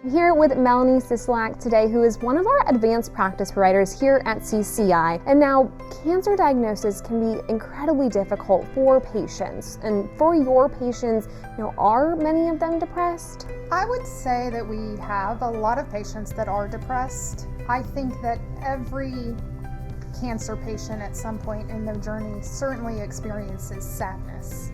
I'm here with Melanie Sisolak today, who is one of our advanced practice providers here at CCI. And now, cancer diagnosis can be incredibly difficult for patients. And for your patients, are many of them depressed? I would say that we have a lot of patients that are depressed. I think that every cancer patient at some point in their journey certainly experiences sadness.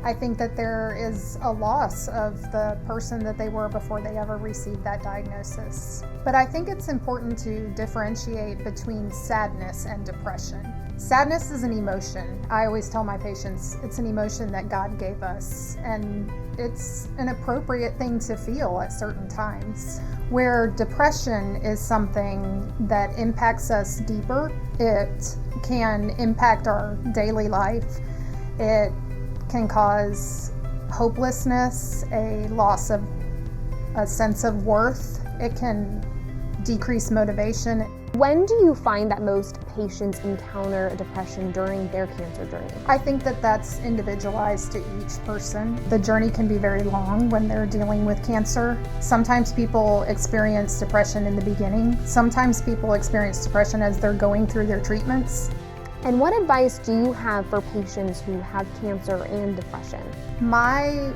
I think that there is a loss of the person that they were before they ever received that diagnosis. But I think it's important to differentiate between sadness and depression. Sadness is an emotion. I always tell my patients it's an emotion that God gave us, and it's an appropriate thing to feel at certain times. Where depression is something that impacts us deeper, it can impact our daily life. It can cause hopelessness, a loss of a sense of worth. It can decrease motivation. When do you find that most patients encounter depression during their cancer journey? I think that that's individualized to each person. The journey can be very long when they're dealing with cancer. Sometimes people experience depression in the beginning. Sometimes people experience depression as they're going through their treatments. And what advice do you have for patients who have cancer and depression? My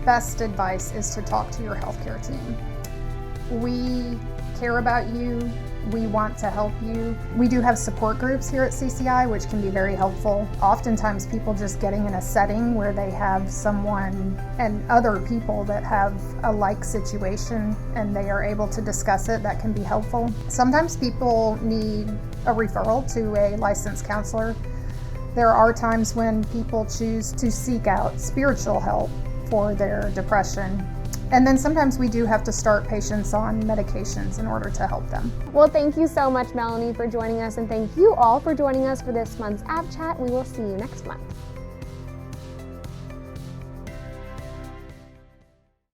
best advice is to talk to your healthcare team. We care about you. We want to help you. We do have support groups here at CCI, which can be very helpful. Oftentimes people just getting in a setting where they have someone and other people that have a like situation and they are able to discuss it, that can be helpful. Sometimes people need a referral to a licensed counselor. There are times when people choose to seek out spiritual help for their depression. And then sometimes we do have to start patients on medications in order to help them. Well, thank you so much, Melanie, for joining us, and thank you all for joining us for this month's App Chat. We will see you next month.